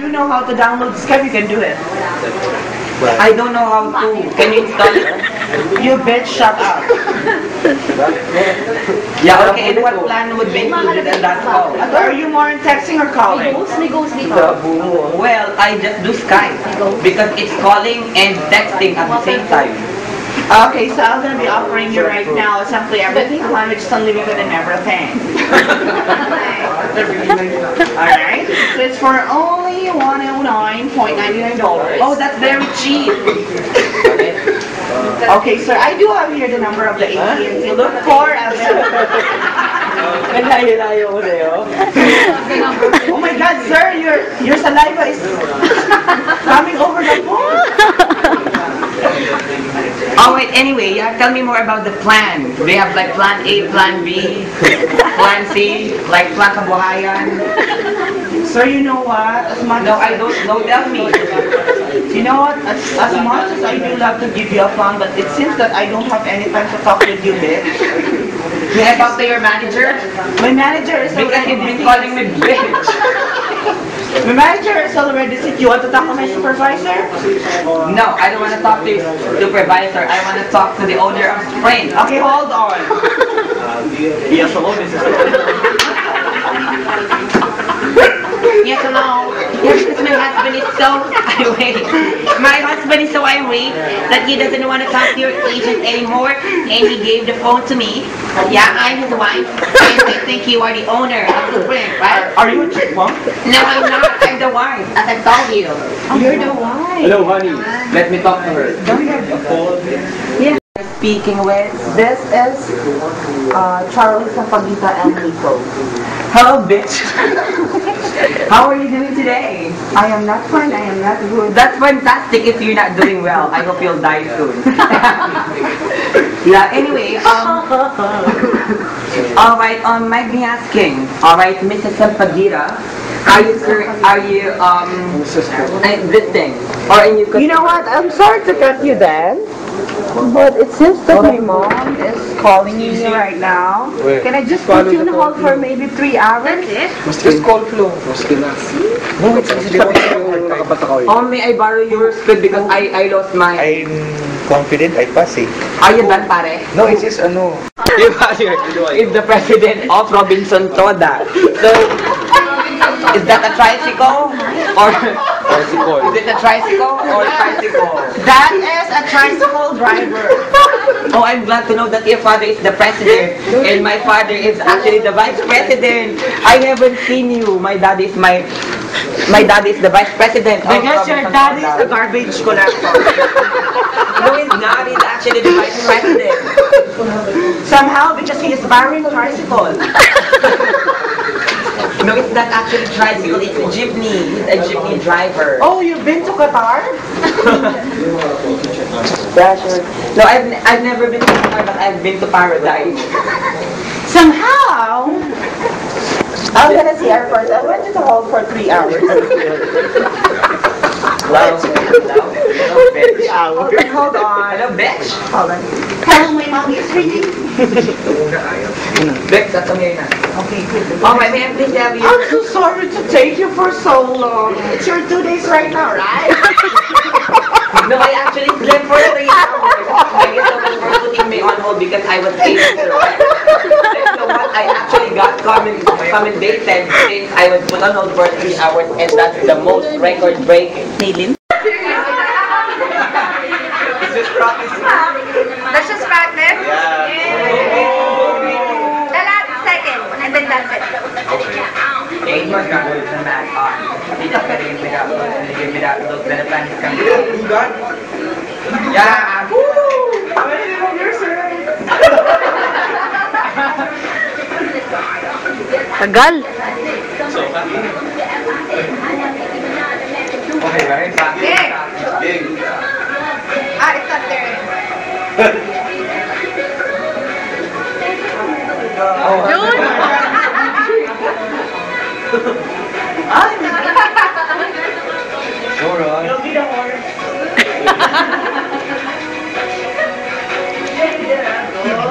you know how to download Skype, you can do it. I don't know how to. Can you install it? You bitch, shut up. Yeah, okay, and what plan would be included in that call? Are you more in texting or calling? Well, I just do Skype because it's calling and texting at the same time. Okay, so I'm gonna be offering you right now simply everything, language unlimited and everything. Alright, so it's for only $109.99. Oh, that's very cheap. Okay, sir, I do have here the number of the AT&T. Look for Oh my God, sir, your saliva is coming over the phone. Oh wait, anyway, yeah, tell me more about the plan. They have like plan A, plan B, plan C, like plan kabuhayan. Sir, you know what? No, I don't know, tell me. You know what? As much as I do love to give you a plan, but it seems that I don't have any time to talk with you, bitch. May I talk to your manager? My manager is Because already you've been calling me bitch. My manager is already sick. You want to talk to my supervisor? No, I don't want to talk to your supervisor. I want to talk to the owner of Sprint. Okay, hold on. Yes, hello, Mrs. Yes, hello. Yes, because my husband is so irate. My husband is so irate that he doesn't want to talk to your agent anymore, and he gave the phone to me. Yeah, I'm his wife, and I think you are the owner of the Sprint, right? Are you a chick, mom? No, I'm not. I'm the wife, as I told you. You're the wife. Hello, honey. Let me talk to her. Yeah. Speaking with. This is Charlie Sapagita and Nico. Hello, bitch. How are you doing today? I am not fine. I am not good. That's fantastic if you're not doing well. I hope you'll die soon. Yeah, anyway, alright, might be asking, alright, Mrs. Sampagira, are you, this thing, or in You know what? I'm sorry to cut you then, but it seems that my mom is calling me right now. Can I just put you on hold for maybe 3 hours? Just call Flo. No, it's Oh, may I borrow your speed because I lost mine. I'm confident I pass eh. Are you done, pare? No, it's just ano. Is the president of Robinson Soda. So, is that a tricycle? Or is it a tricycle or a tricycle? That is a tricycle driver. Oh, I'm glad to know that your father is the president and my father is actually the vice president. I haven't seen you. My dad is the vice president. Because your dad is a garbage collector. No, he's not. He's actually the vice president. Somehow, because he is borrowing a tricycle. No, it's not actually tricycle. It's a jeepney. He's a jeepney driver. Oh, you've been to Qatar? No, I've never been to Qatar, but I've been to paradise. Somehow, I'm gonna see our first. I want you to hold for 3 hours. Hello, bitch. 3 hours. Hold on. Hello, bitch. Hold on. Hello, my mom is ringing. Bex, that's okay na. Okay, good. Oh, my man, please have you. I'm so sorry to take you for so long. It's your 2 days right now, right? No, I actually slept for 3 hours. I guess so much for putting me on hold because I was able to rest. So what I actually got commendated since I was put on hold for 3 hours, and that's the most record-breaking. Nailim? Is this practice? Let's just practice. Yeah. The last second, and then that's it. Okay, you must not lose the match on. Dito ka rin pinag-look na plan is coming. Yeah! Woo! How many little years, sir? Tagal. Okay, right? Big. Ah, it's not there. Yun! You'll be the horse.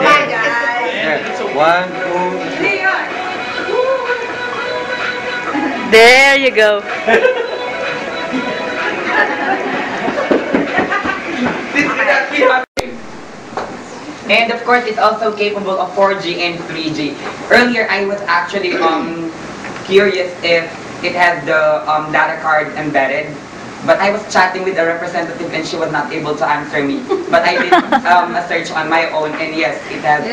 Bye, guys. 1, 2, 3. There you go. And of course, it's also capable of 4G and 3G. Earlier, I was actually curious if it has the data card embedded. But I was chatting with a representative and she was not able to answer me. But I did a search on my own, and yes, it has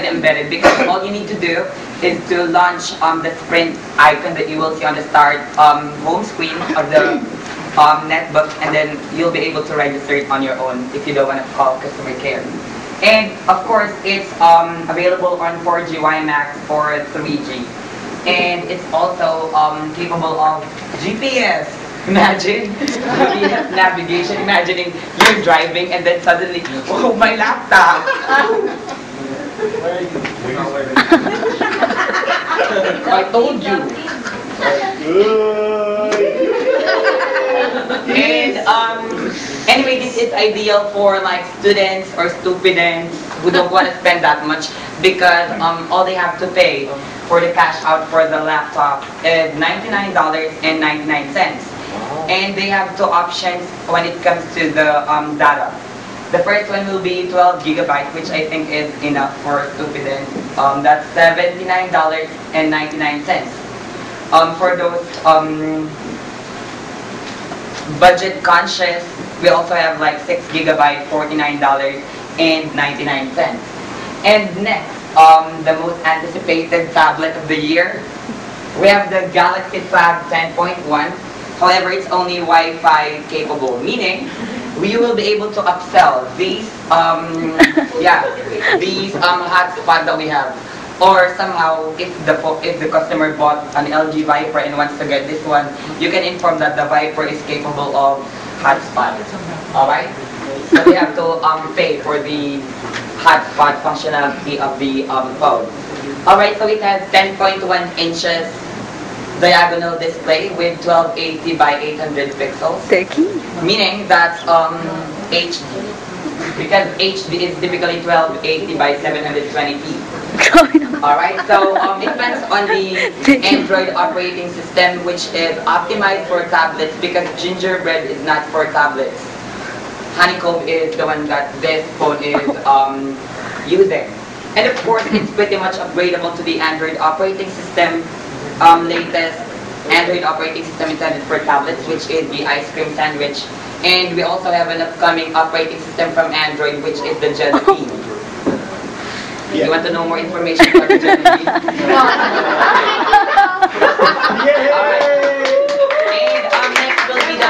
embedded, because all you need to do is to launch the Sprint icon that you will see on the start home screen of the netbook, and then you'll be able to register it on your own if you don't want to call customer care. And of course, it's available on 4G WiMAX or 3G. And it's also capable of GPS. Imagine GPS navigation. Imagining you're driving and then suddenly, oh, my laptop. I told you. And anyway, this is ideal for like students or students who don't want to spend that much, because all they have to pay for the cash out for the laptop is $99.99. And they have two options when it comes to the data. The first one will be 12 gigabytes, which I think is enough for students. That's $79.99. For those budget conscious, we also have like 6 gigabyte, $49.99. And next, the most anticipated tablet of the year, we have the Galaxy Tab 10.1. However, it's only Wi-Fi capable, meaning we will be able to upsell these hotspot that we have. Or somehow, if the customer bought an LG Viper and wants to get this one, you can inform that the Viper is capable of hotspot. Alright? So we have to pay for the hotspot functionality of the phone. Alright, so it has 10.1 inches diagonal display with 1280 by 800 pixels. Meaning that's HD. Because HD is typically 1280 by 720p. Alright, so it depends on the Android operating system, which is optimized for tablets, because Gingerbread is not for tablets. Honeycomb is the one that this phone is using. And of course, it's pretty much upgradable to the Android operating system. Latest Android operating system intended for tablets, which is the Ice Cream Sandwich. And we also have an upcoming operating system from Android, which is the Jelly Bean. You want to know more information about the Jelly Bean? And next will be the...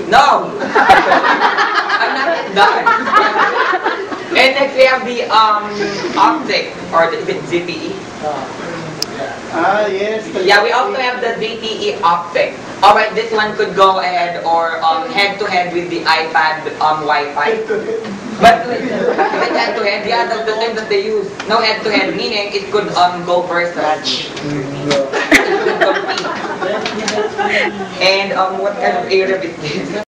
No! I'm not yet done. And next we have the Optic, or is it ZTE? Yes. Yeah, we also have the ZTE Optic. Alright, this one could go ahead or head-to-head with the iPad Wi-Fi. But with head-to-head, yeah, that's the term that they use. No head-to-head, meaning it could go versus. It could compete. And what kind of Arab is this?